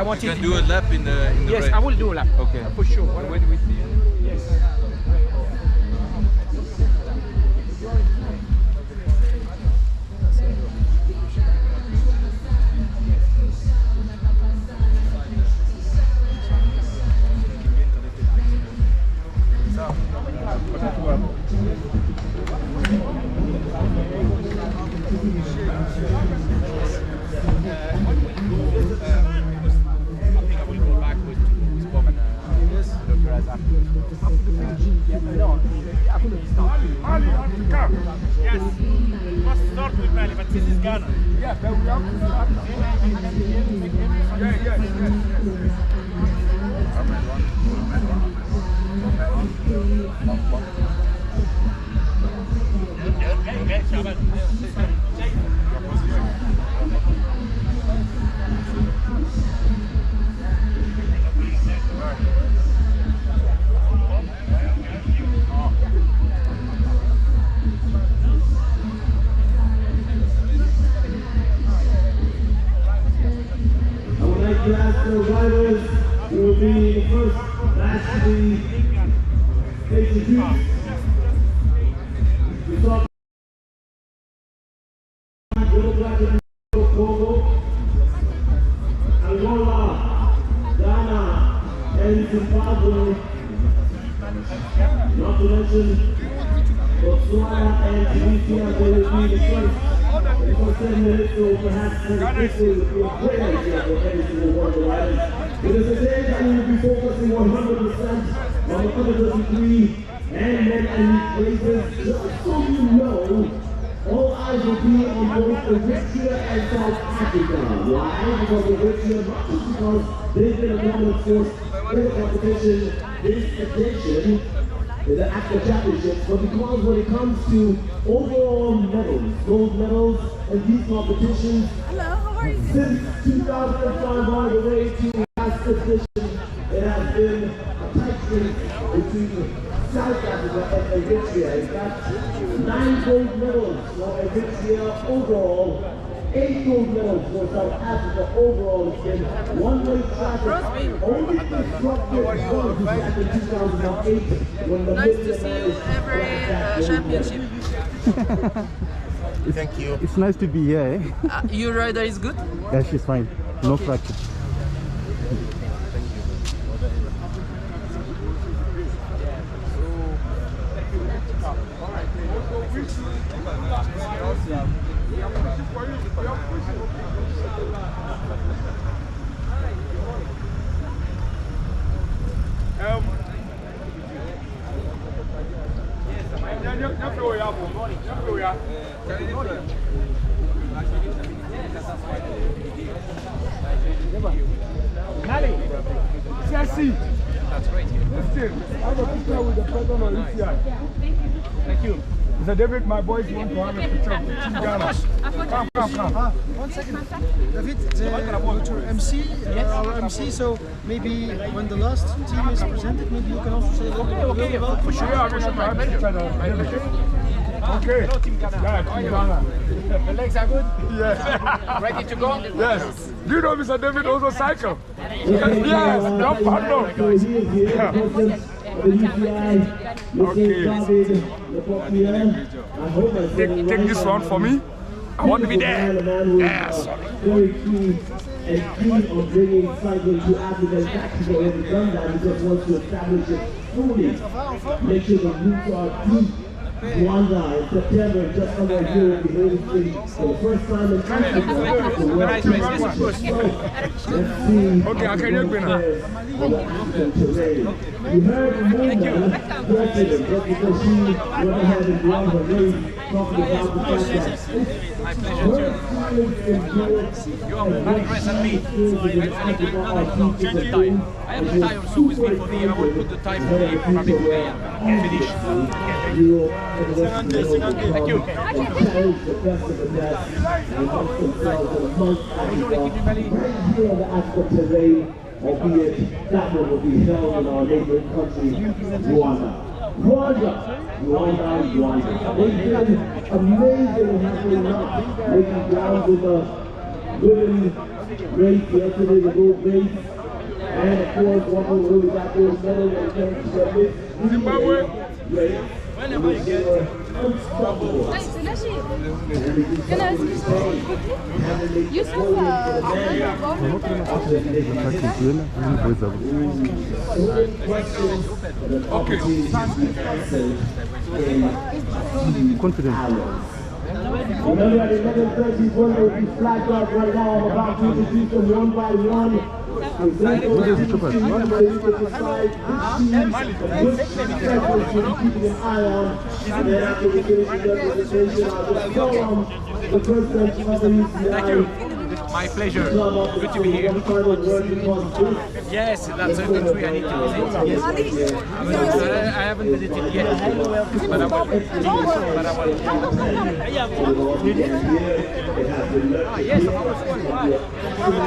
You can do a lap in the yes, race. I will do a lap. Okay. For sure. When do we see you? Yes. Yes, we must start with Mali, but this is Ghana. Yeah, but we have to start. The last riders will be the first match to be executed. We saw Congo, Angola, Ghana, and Zimbabwe. Not to mention Botswana and Eritrea, they will be the first. For 10 minutes, so perhaps this will be a great idea for every single one of the riders. It is a day that we will be focusing 100% on the under 33 and men and youth races, just so you know all eyes will be on both Eritrea and South Africa. Why? Because Eritrea, not just because they've been a dominant force in the competition this edition, in the Africa Championships, but because when it comes to overall medals, gold medals in these competitions, since 2005 all the way to last edition, it has been a tight race between South Africa and Eritrea. In fact, 9 gold medals for Eritrea overall, 8 gold medals for South Africa overall. It's been one-way traffic, only disrupted once back in 2008 when the nice to see you every championship. Thank you. It's nice to be here. Your rider is good? Yeah, she's fine. No fracture. That's great. Listen, I have a picture with the president of Eritrea. Thank you. Mr. David, my boys want to have a picture with Team Ghana. Come. 1 second. David, your MC, our MC, so maybe when the last team is presented, maybe you can also say a little bit about For sure, I will have a picture. Okay. Hello, Team Ghana. Yeah, Team Ghana. The legs are good? Yes. Ready to go? Yes. Do you know Mr. David also cycle? Yes, no problem. Take this one for me. I want to be there. Yes. Very keen and keen on bringing cycling to Africa. In fact, he's already done that. He just wants to establish it fully. Make sure the roots are deep. Rwanda in September, just under a year, will be holding for the first time in Africa. Let's see. Okay, I can help you now. You heard Mona, president, just because she went ahead and won her race, talking about the fact that My pleasure, too. You are more aggressive than me. Change the tie. I have the tie also with me for the. I will put the tie for the probably today and finish. Thank you. Albeit that one will be held in our neighboring country, Rwanda. Rwanda. They've been amazing in happening now, making ground with the women's race yesterday, the gold race, and of course, one who really got those medals when it comes to this Zimbabwe. race. Whenever you get Unstoppable. Okay. Confident. Remember at 11:30, one will be flagged out right now. I'm about to introduce them one by one. Keeping an eye on, and then after we finish the presentation, I'll just call on the president of the Thank you. My pleasure. Good to be here. Yes, that's a country I need to visit. Yes. I haven't visited yet, but I will. Yes, I was one.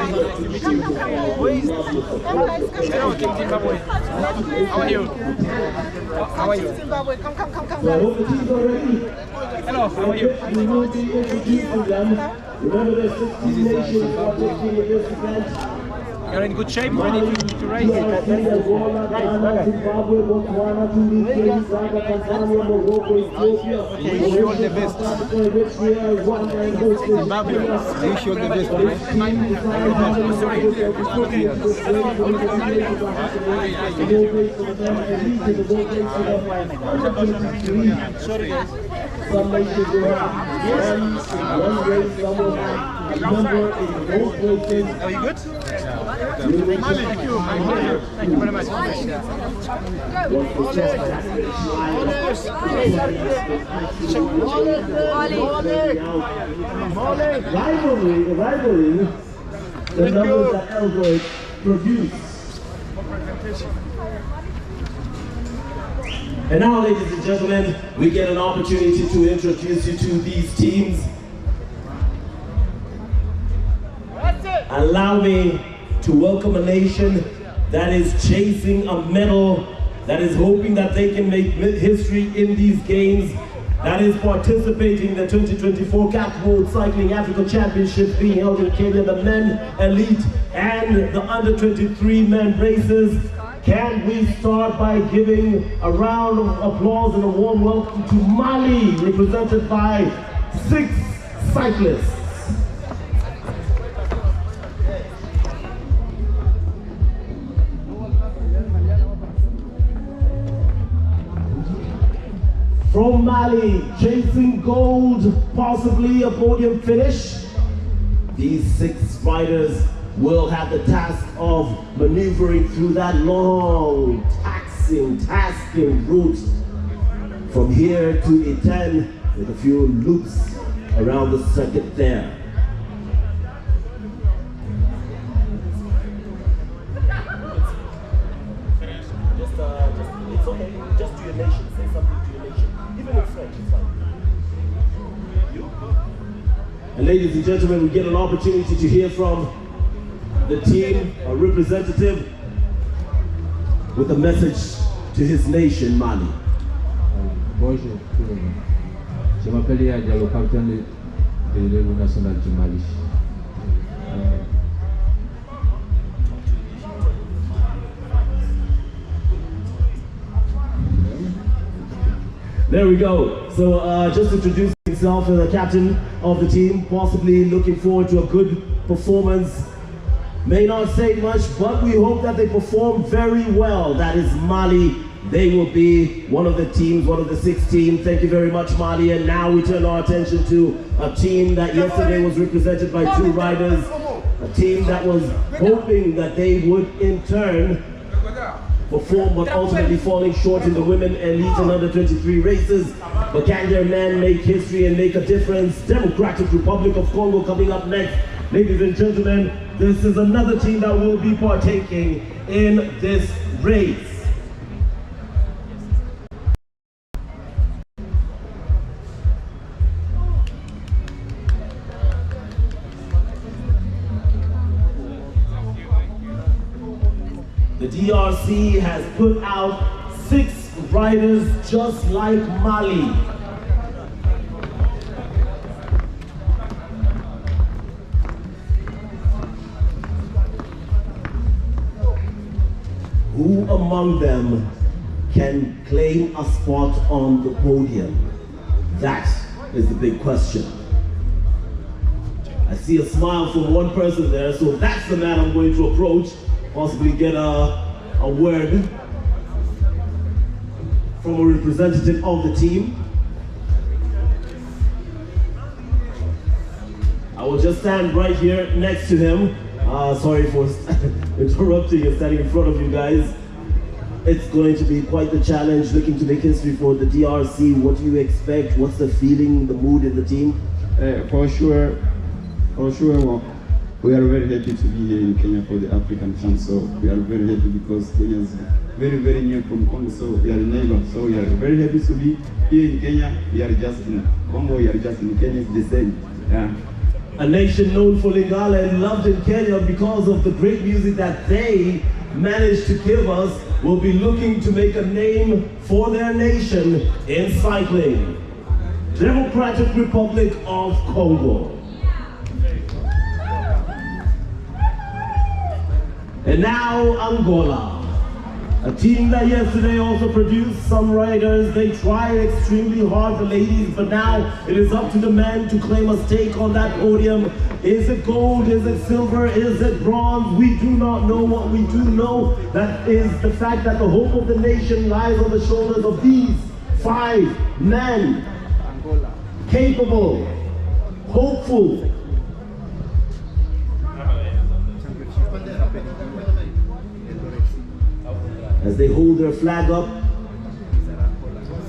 Nice to meet you. Hello, Team Zimbabwe. How are you? How are you? Zimbabwe, come. Hello, how are you? Remember there's 16 nations participating in this event. You're in good shape, ready to race? Angola, Ghana, Zimbabwe, Botswana, Tunisia, Uganda, Tanzania, Morocco, Ethiopia. Wish you all the best. Eritrea, Rwanda, and Zimbabwe, wish you all the best. Sorry. Some nations will have one race, some will have a number in both races. Are you good? Thank you. Thank you very much. Rivalry, the numbers that Elbow produced. And now, ladies and gentlemen, we get an opportunity to introduce you to these teams. Allow me to welcome a nation that is chasing a medal, that is hoping that they can make history in these games, that is participating in the 2024 CAF World Cycling Africa Championships being held in Kenya, the men elite and the under 23 men races. Can we start by giving a round of applause and a warm welcome to Mali, represented by 6 cyclists. From Mali, chasing gold, possibly a podium finish. These 6 riders will have the task of maneuvering through that long, tasking route from here to Iten, with a few loops around the circuit there. It's okay, just to your nation, say something to your nation. Even in French, it's fine. And ladies and gentlemen, we get an opportunity to hear from the team, a representative with a message to his nation, Mali. Bonjour tout le monde. Je m'appelle Yadia, le capitaine de l'équipe nationale du Mali. There we go. So just introducing himself as the captain of the team, possibly looking forward to a good performance. May not say much, but we hope that they perform very well. That is Mali. They will be one of the teams, one of the 6 teams. Thank you very much, Mali. And now we turn our attention to a team that yesterday was represented by 2 riders. A team that was hoping that they would in turn perform, but ultimately falling short in the women elite and under 23 races. But can their men make history and make a difference? Democratic Republic of Congo coming up next. Ladies and gentlemen, this is another team that will be partaking in this race. The DRC has put out 6 riders just like Mali. Who among them can claim a spot on the podium? That is the big question. I see a smile from one person there, so that's the man I'm going to approach. Possibly get a word from a representative of the team. I will just stand right here next to him. Sorry for interrupting and standing in front of you guys. It's going to be quite the challenge, looking to make history for the DRC. What do you expect? What's the feeling, the mood in the team? For sure, well, we are very happy to be here in Kenya for the African Chance. So we are very happy because Kenya is very, very near from Congo. So we are neighbors. So we are very happy to be here in Kenya. We are just in Congo. We are just in Kenya. It's the same. Yeah. A nation known for Lingala and loved in Kenya because of the great music that they managed to give us, will be looking to make a name for their nation in cycling. Democratic Republic of Congo. And now Angola, a team that yesterday also produced some riders. They tried extremely hard, the ladies, but now it is up to the men to claim a stake on that podium. Is it gold? Is it silver? Is it bronze? We do not know. What we do know, that is the fact that the hope of the nation lies on the shoulders of these 5 men. Capable, hopeful, as they hold their flag up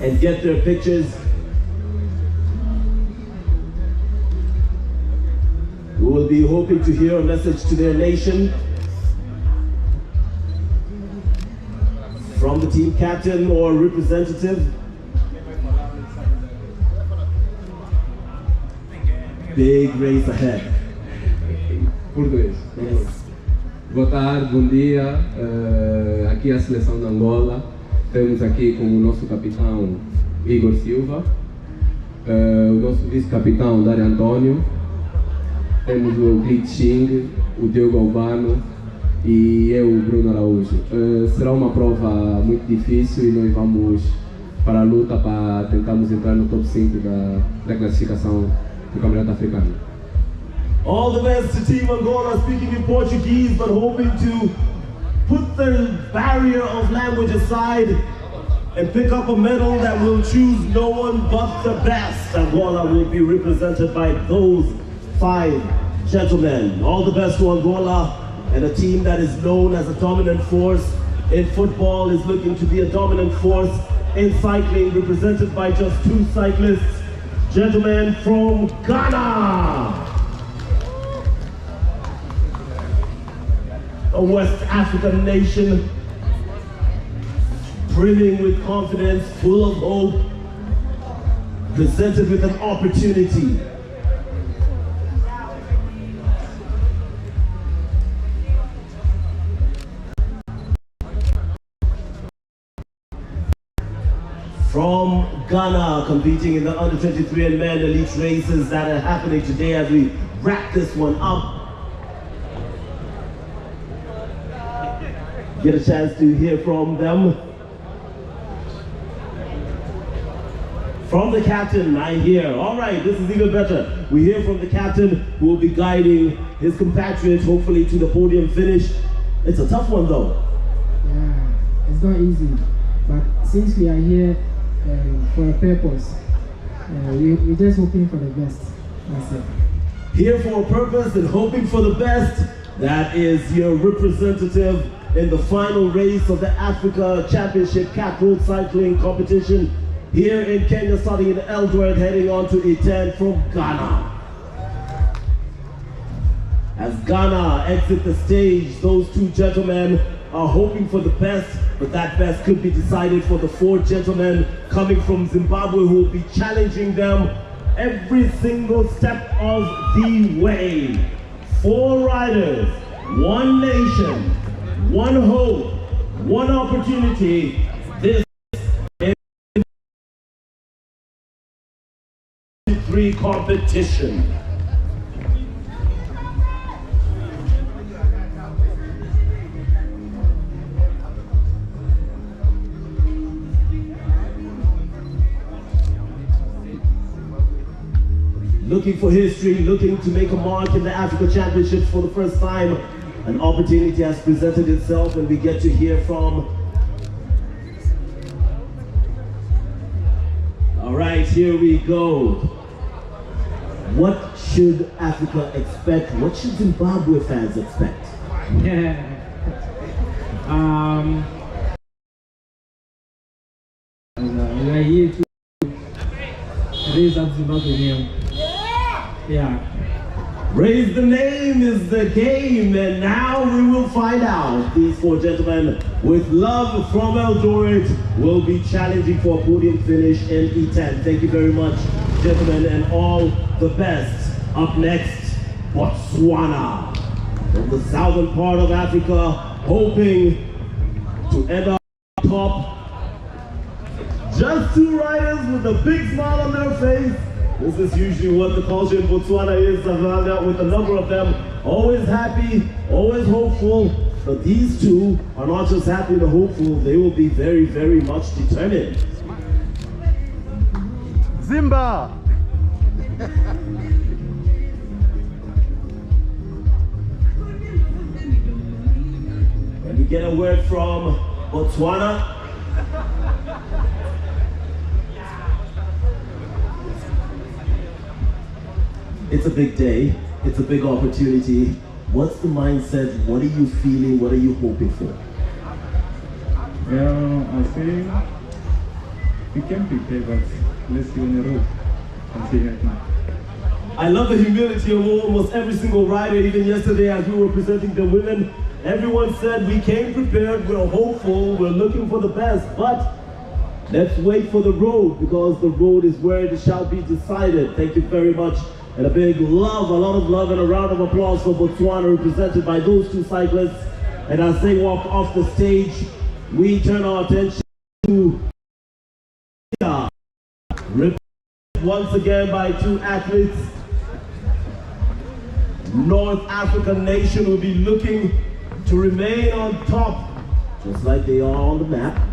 and get their pictures. We will be hoping to hear a message to their nation from the team captain or representative. Big race ahead. Português. Boa tarde, bom dia. Aqui é a seleção de Angola. Temos aqui como nosso capitão Igor Silva, o nosso vice-capitão Dário Antônio. Temos o Clint Ching, o Diogo Albano e eu, o Bruno Araújo. Será uma prova muito difícil e nós vamos para a luta para tentarmos entrar no top 5 da classificação do Campeonato Africano. All the best to Team Angola, speaking in Portuguese, but hoping to put the barrier of language aside and pick up a medal that will choose no one but the best. Angola will be represented by those 5 gentlemen. All the best to Angola, and a team that is known as a dominant force in football is looking to be a dominant force in cycling, represented by just 2 cyclists. Gentlemen from Ghana. A West African nation brimming with confidence, full of hope, presented with an opportunity. From Ghana, competing in the under-23 and men elite races that are happening today as we wrap this one up. Get a chance to hear from them. From the captain, I hear. All right, this is even better. We hear from the captain who will be guiding his compatriots, hopefully, to the podium finish. It's a tough one, though. Yeah, it's not easy. But since we are here for a purpose, we're just hoping for the best. That's it. Here for a purpose and hoping for the best. That is your representative in the final race of the Africa Championship Cat Road Cycling Competition here in Kenya, starting in Eldoret, heading on to E10 from Ghana. As Ghana exit the stage, those 2 gentlemen are hoping for the best, but that best could be decided for the 4 gentlemen coming from Zimbabwe who will be challenging them every single step of the way. 4 riders, 1 nation, 1 hope, 1 opportunity. This is 3 competition. Looking for history, looking to make a mark in the Africa Championships for the first time. An opportunity has presented itself and we get to hear from. All right, here we go. What should Africa expect? What should Zimbabwe fans expect? Yeah. We are here to raise up Zimbabwe name. Yeah. Raise the name is the game, and now we will find out. These 4 gentlemen with love from Eldoret will be challenging for a podium finish in E10. Thank you very much, gentlemen, and all the best. Up next, Botswana. From the southern part of Africa, hoping to end up top. Just 2 riders with a big smile on their face. This is usually what the culture in Botswana is, Rwanda, with a number of them always happy, always hopeful. But these 2 are not just happy and hopeful, they will be very, very much determined. Zimba! And we get a word from Botswana. It's a big day, it's a big opportunity. What's the mindset? What are you feeling? What are you hoping for? Well, I think we can prepare, but let's see on the road and see right now. I love the humility of almost every single rider. Even yesterday as we were presenting the women, everyone said we came prepared, we're hopeful, we're looking for the best, but let's wait for the road, because the road is where it shall be decided. Thank you very much. And a big love, a lot of love, and a round of applause for Botswana, represented by those two cyclists. And as they walk off the stage, we turn our attention to once again by two athletes. North African nation will be looking to remain on top, just like they are on the map.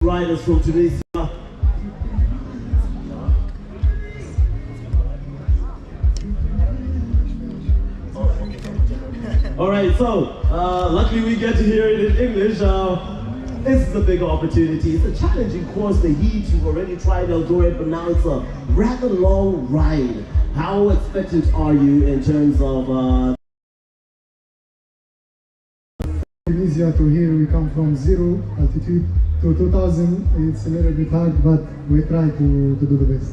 Riders from Tunisia. All right, so luckily we get to hear it in English. This is a big opportunity. It's a challenging course. The heat, you've already tried Eldoret, but now it's a rather long ride. How expectant are you in terms of Tunisia to here? We come from 0 altitude to 2000. It's a little bit hard, but we try to do the best.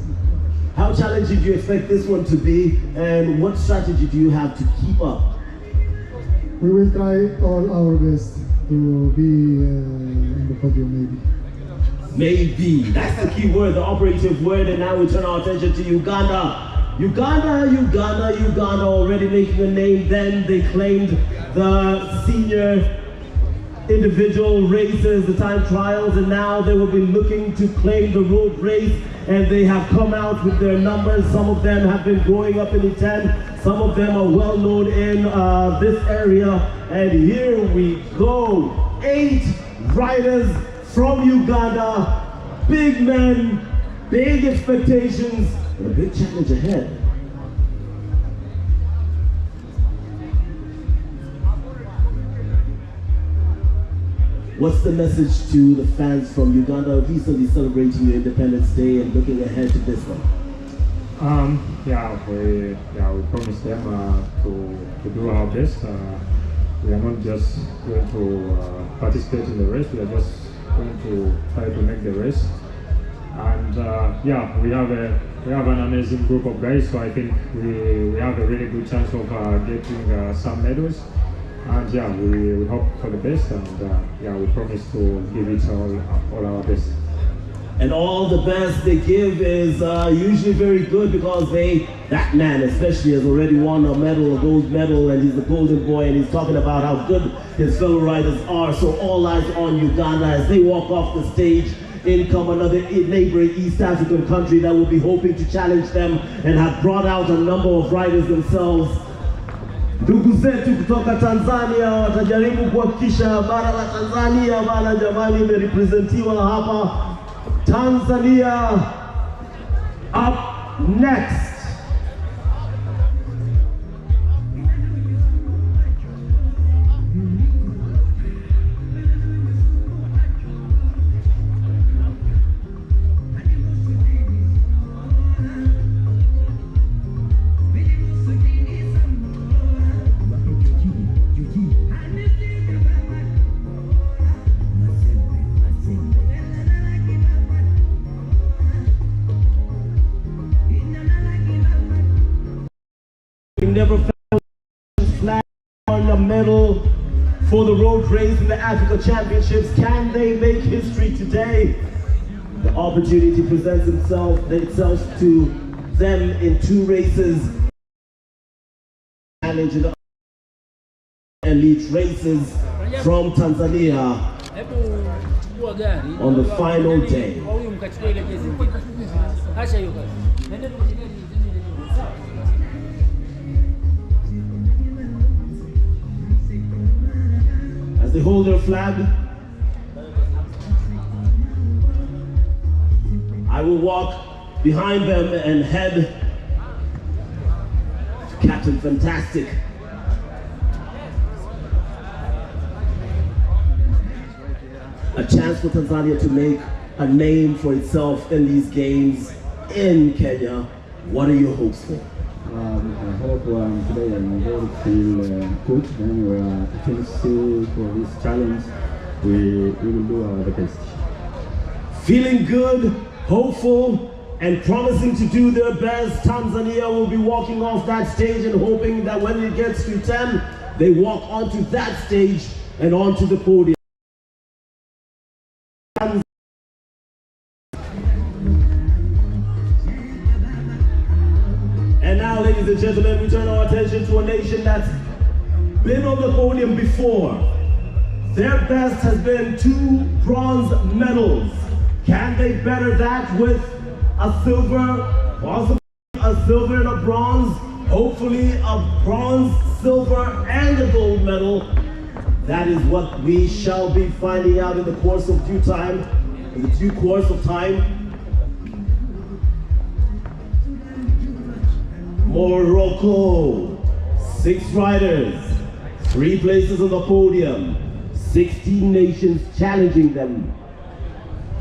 How challenging do you expect this one to be, and what strategy do you have to keep up? We will try all our best to be in the podium, maybe. Maybe. That's the key word, the operative word. And now we turn our attention to Uganda. Uganda already making a name. Then they claimed the senior individual races, the time trials, and now they will be looking to claim the road race, and they have come out with their numbers. Some of them have been growing up in the 10, some of them are well known in this area, and here we go. 8 riders from Uganda, big men, big expectations, and a big challenge ahead. What's the message to the fans from Uganda recently celebrating your Independence Day and looking ahead to this one? We promise them to do our best. We are not just going to participate in the race. We are just going to try to make the race. And we have an amazing group of guys. So I think we have a really good chance of getting some medals. And we hope for the best, and we promise to give it all our best. And all the best they give is usually very good, because that man especially has already won a medal, a gold medal, and he's the golden boy, and he's talking about how good his fellow riders are. So all eyes on Uganda as they walk off the stage. In come another neighboring East African country that will be hoping to challenge them and have brought out a number of riders themselves. Ndugu zetu kutoka Tanzania watajaribu kuhakikisha bara la Tanzania bana jamani imerepresentiwa hapa. Tanzania up next. Never found flag on a medal for the road race in the Africa Championships. Can they make history today? The opportunity presents itself to them in 2 races. Challenge in the elite races from Tanzania on the final day. They hold their flag. I will walk behind them and head to Captain Fantastic. a chance for Tanzania to make a name for itself in these games in Kenya. What are your hopes for? I hope today I'm very feel good and we are optimistic for this challenge. We will do our best. Feeling good, hopeful, and promising to do their best. Tanzania will be walking off that stage and hoping that when it gets to 10, they walk onto that stage and onto the podium. And now, ladies and gentlemen, we turn our attention to a nation that's been on the podium before. Their best has been 2 bronze medals. Can they better that with a silver, possibly a silver and a bronze, hopefully a bronze, silver, and a gold medal? That is what we shall be finding out in the course of due time, in the due course of time. Morocco, 6 riders, 3 places on the podium, 16 nations challenging them,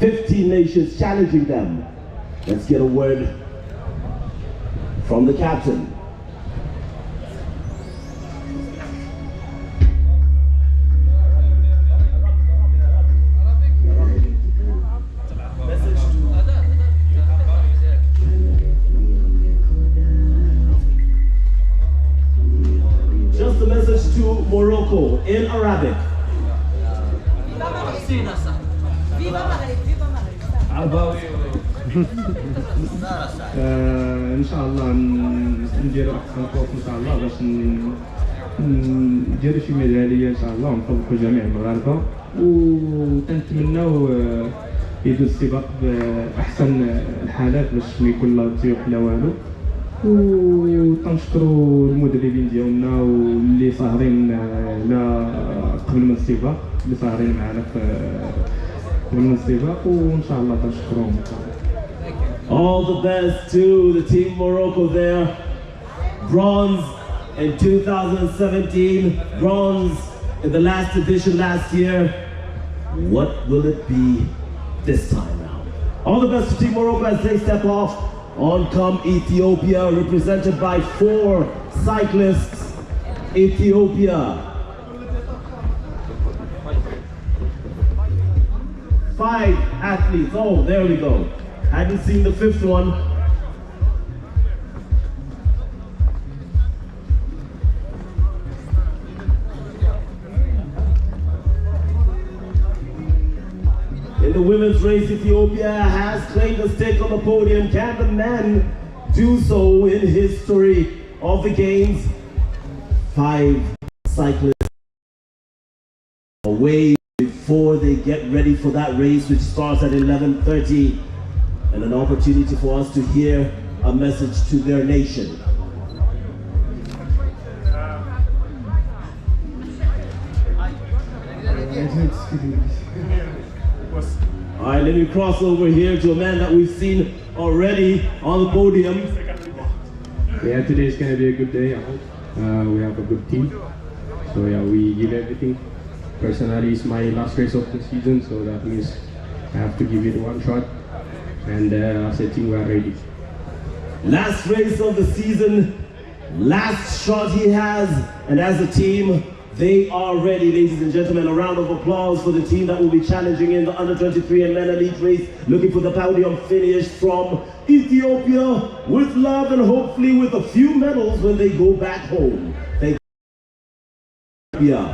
15 nations challenging them. Let's get a word from the captain. Just a message to Morocco in Arabic. ان شاء الله نديروا احسن خوف ان شاء الله باش نديروا شي ميداليه ان شاء الله ونفوقوا جميع المغاربه ونتمناو يدوز السباق باحسن الحالات باش ما يكون لا تيوح لا والو وتنشكروا المدربين ديالنا واللي ساهرين لا قبل من السباق اللي ساهرين معنا قبل من السباق وان شاء الله تنشكروهم. All the best to the team Morocco there. Bronze in 2017, bronze in the last edition last year. What will it be this time now? All the best to Team Morocco as they step off. On come Ethiopia, represented by 4 cyclists. Ethiopia. 5 athletes. Oh, there we go. Hadn't seen the 5th one. In the women's race, Ethiopia has claimed a stake on the podium. Can the men do so in history of the games? 5 cyclists away before they get ready for that race, which starts at 11:30. And an opportunity for us to hear a message to their nation. All right, let me cross over here to a man that we've seen already on the podium. Yeah, today is going to be a good day, I hope. We have a good team. So yeah, we give everything. Personally, it's my last race of the season, so that means I have to give it one shot. And as a team, we are ready. Last race of the season, last shot he has, and as a team, they are ready, ladies and gentlemen. A round of applause for the team that will be challenging in the under-23 and men elite race, looking for the podium finish from Ethiopia, with love and hopefully with a few medals when they go back home. Thank you.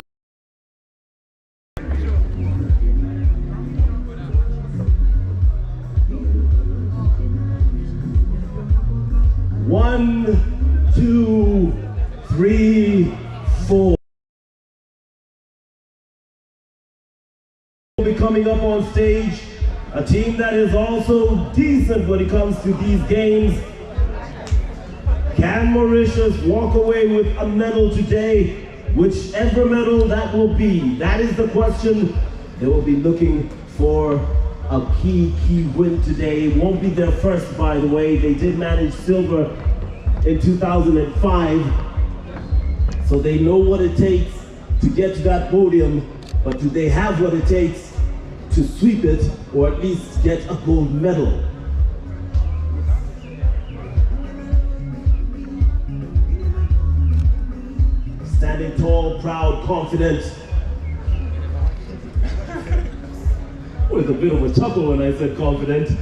One, 2, 3, 4. Will be coming up on stage, a team that is also decent when it comes to these games. Can Mauritius walk away with a medal today? Whichever medal that will be, that is the question. They will be looking for a key win today. It won't be their first, by the way. They did manage silver in 2005, so they know what it takes to get to that podium, but do they have what it takes to sweep it or at least get a gold medal. Standing tall, proud, confident. With a bit of a chuckle when I said confident.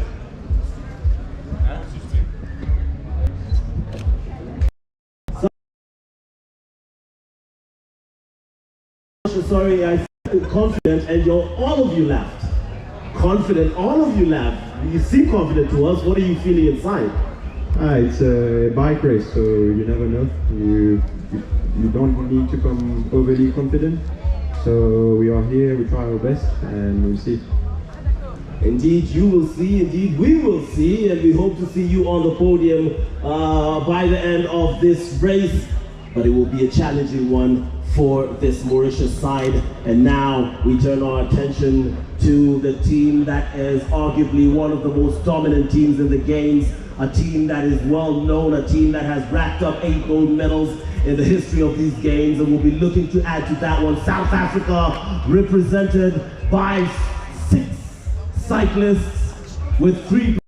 Sorry, I said confident and all of you laughed. Confident, all of you laughed. You seem confident to us. What are you feeling inside? It's a bike race, so you never know. You don't need to come overly confident. So we are here, we try our best, and we'll see. Indeed, you will see, indeed we will see, and we hope to see you on the podium by the end of this race. But it will be a challenging one for this Mauritius side. And now we turn our attention to the team that is arguably one of the most dominant teams in the games, a team that is well known, a team that has racked up 8 gold medals in the history of these games, and we'll be looking to add to that one. South Africa, represented by 6 cyclists with 3.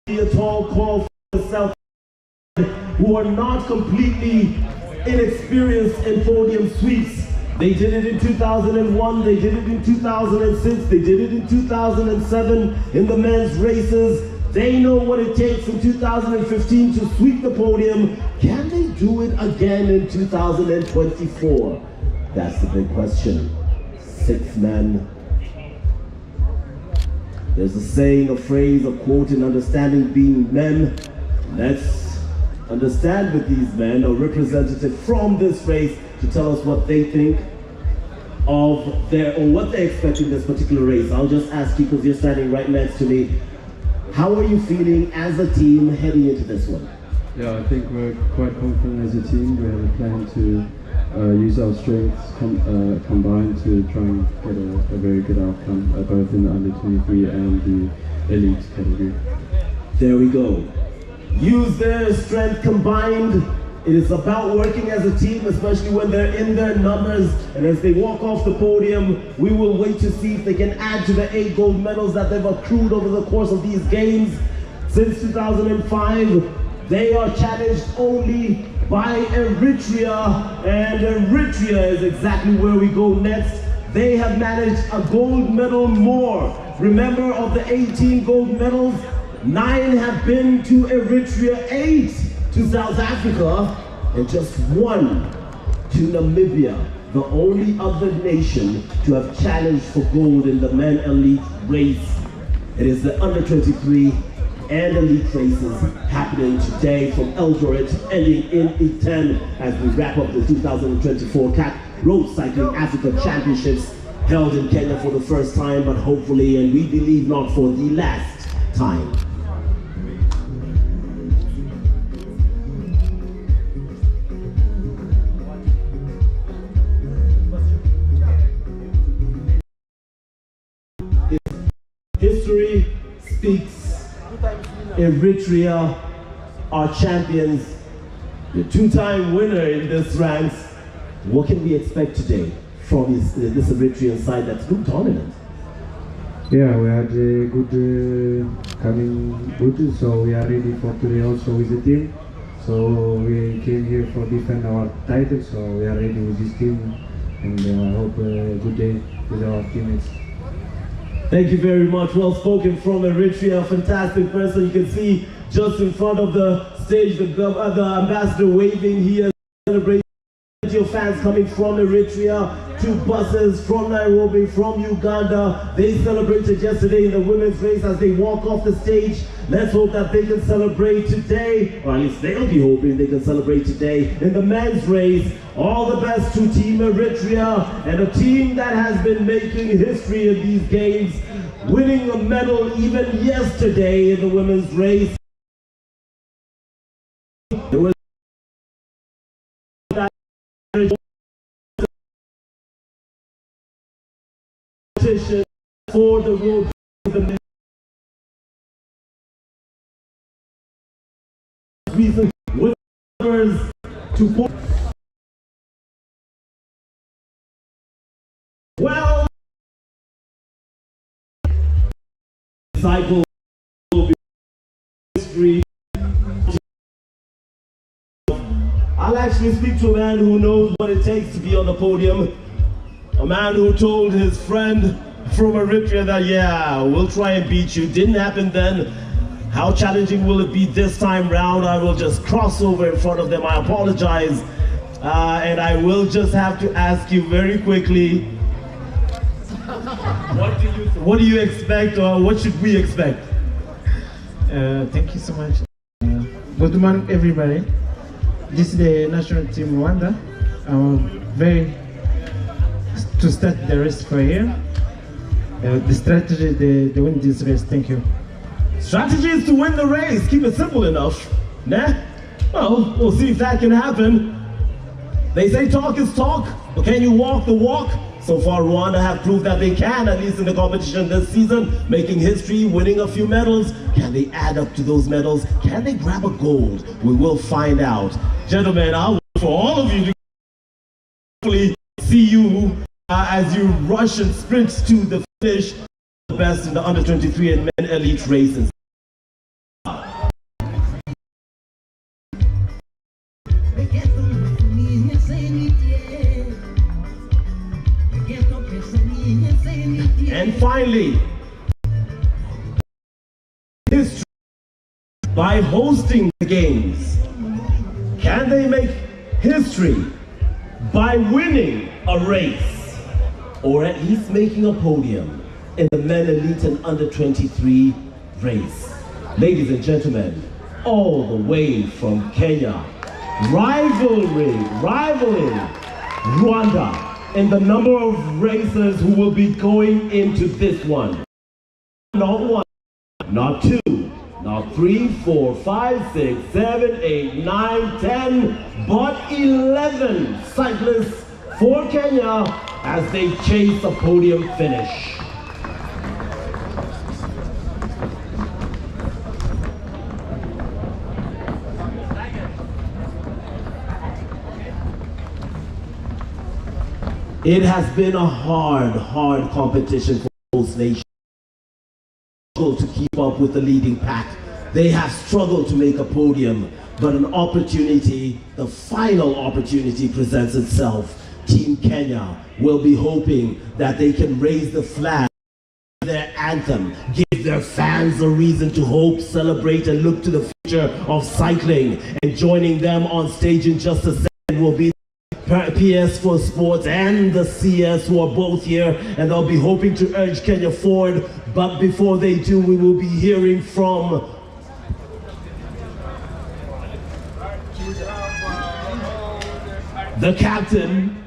A tall call for South who are not completely inexperienced in podium sweeps. They did it in 2001, they did it in 2006, they did it in 2007 in the men's races. They know what it takes in 2015 to sweep the podium. Can they do it again in 2024? That's the big question. 6 men. There's a saying, a phrase, a quote in understanding being men. Let's understand with these men, a representative from this race, to tell us what they think of what they expect in this particular race. I'll just ask you, because you're standing right next to me, how are you feeling as a team heading into this one? Yeah, I think we're quite confident as a team. We have a plan to use our strengths combined to try and get a very good outcome, both in the under-23 and the elite category. There we go. Use their strength combined. It is about working as a team, especially when they're in their numbers. And as they walk off the podium, we will wait to see if they can add to the 8 gold medals that they've accrued over the course of these games. Since 2005, they are challenged only by Eritrea, and Eritrea is exactly where we go next. They have managed a gold medal more. Remember, of the 18 gold medals, 9 have been to Eritrea, 8 to South Africa, and just 1 to Namibia, the only other nation to have challenged for gold in the men elite race. It is the under-23 and elite races happening today from Eldoret, ending in Iten, as we wrap up the 2024 CAT Road Cycling Africa Championships, held in Kenya for the first time, but hopefully, and we believe not for the last time. History speaks. Eritrea are champions, the 2-time winner in this ranks. What can we expect today from this Eritrean side that's looked dominant? Yeah, we had a good coming good, so we are ready for today also with the team. So we came here for defend our title, so we are ready with this team, and I hope a good day with our teammates. Thank you very much. Well spoken from Eritrea. Fantastic person. You can see just in front of the stage the ambassador waving here, celebrating. Plenty of fans coming from Eritrea, 2 buses from Nairobi, from Uganda. They celebrated yesterday in the women's race as they walk off the stage. Let's hope that they can celebrate today, or at least they'll be hoping they can celebrate today in the men's race. All the best to Team Eritrea, and a team that has been making history in these games, winning a medal even yesterday in the women's race. There was for the road reason with others to well cycle history. I'll actually speak to a man who knows what it takes to be on the podium. A man who told his friend from Eritrea that, yeah, we'll try and beat you. Didn't happen then. How challenging will it be this time round? I will just cross over in front of them. I apologize. And I will just have to ask you very quickly, what do you expect, or what should we expect? Thank you so much. Good morning, everybody. This is the national team Rwanda. Very to start the race for here. The strategy, they win this race. Thank you. Strategy is to win the race. Keep it simple enough. Nah? Well, we'll see if that can happen. They say talk is talk, but can you walk the walk? So far, Rwanda have proved that they can, at least in the competition this season, making history, winning a few medals. Can they add up to those medals? Can they grab a gold? We will find out. Gentlemen, I'll wait for all of you to hopefully see you as you rush and sprint to the finish. The best in the under-23 and men elite races. And finally, history by hosting the games. Can they make history by winning a race, or at least making a podium in the men elite and under-23 race? Ladies and gentlemen, all the way from Kenya, rivaling Rwanda in the number of racers who will be going into this one. Not one, not two, not 3, 4, 5, 6, 7, 8, 9, 10, but 11 cyclists for Kenya as they chase a podium finish. It has been a hard competition for both nations. To keep up with the leading pack. They have struggled to make a podium, but an opportunity, the final opportunity presents itself. Team Kenya will be hoping that they can raise the flag, their anthem, give their fans a reason to hope, celebrate, and look to the future of cycling. And joining them on stage in just a second will be PS for Sports and the CS, who are both here, and they'll be hoping to urge Kenya forward. But before they do, we will be hearing from the captain,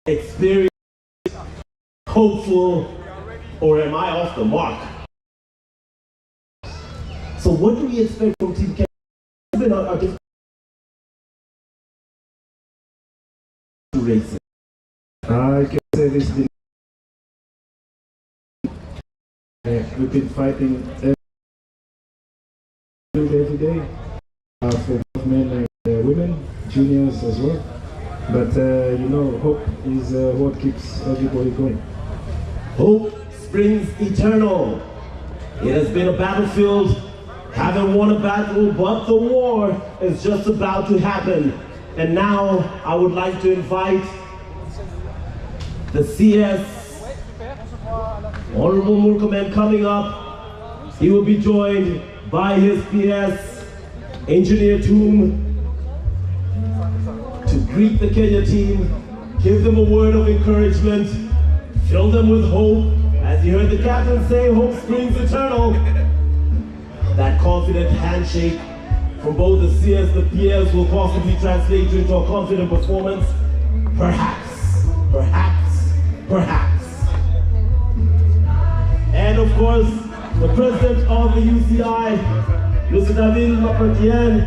experienced, hopeful, or am I off the mark? So what do we expect from Team Kenya? Racing. I can say this. We've been fighting every day for both men and women, juniors as well. But you know, hope is what keeps everybody going. Hope springs eternal. It has been a battlefield, haven't won a battle, but the war is just about to happen. And now I would like to invite the CS, Honorable Murkomen, coming up. He will be joined by his PS, Engineer Toom, to greet the Kenya team, give them a word of encouragement, fill them with hope. As you heard the captain say, hope springs eternal. That confident handshake from both the CS and the PS will possibly translate into a confident performance. Perhaps. And of course, the president of the UCI, Mr. David Lapretien,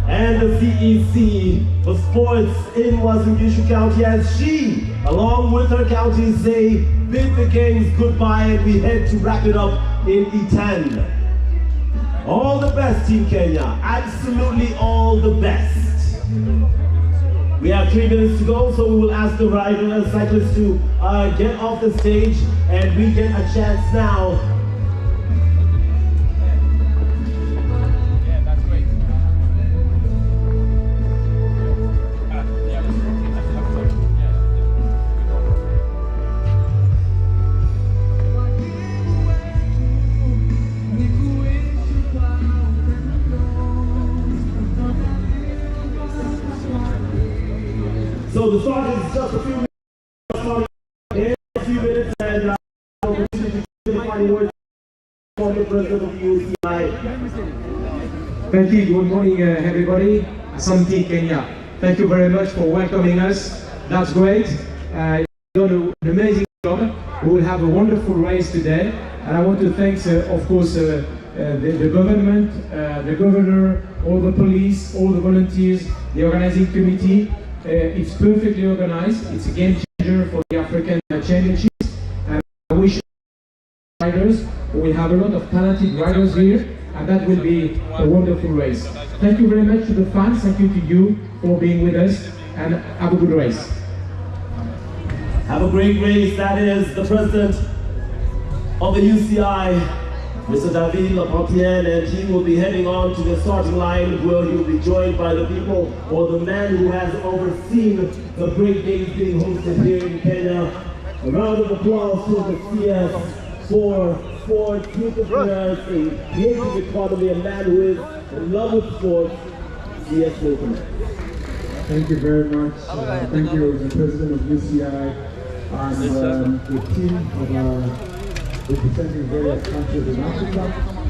and the CEC for sports in Wazingishu County, as she, along with her county, say, bid the games goodbye, and we head to wrap it up in E10. All the best, Team Kenya. Absolutely all the best. We have 3 minutes to go, so we will ask the cyclists to get off the stage, and we get a chance now. So the start is just a few minutes. In a few minutes, and opportunity to the final words from the president of the UCI. Thank you. Good morning, everybody. Asante, Kenya. Thank you very much for welcoming us. That's great. You've done an amazing job. We will have a wonderful race today, and I want to thank, of course, the government, the governor, all the police, all the volunteers, the organizing committee. It's perfectly organized. It's a game changer for the African Championships. And I wish riders, we have a lot of talented riders here, and that will be a wonderful race. Thank you very much to the fans. Thank you to you for being with us, and have a good race. Have a great race. That is the president of the UCI, Mr. David Lapontienne, and he will be heading on to the starting line where he will be joined by the people, or the man who has overseen the great games being hosted here in Kenya. A round of applause for the CS, for sports, entrepreneurs, and creative economy, a man who is in love with sports, CS Movement. Thank you very much. Thank you, the president of UCI, and the team of representing various countries in Africa.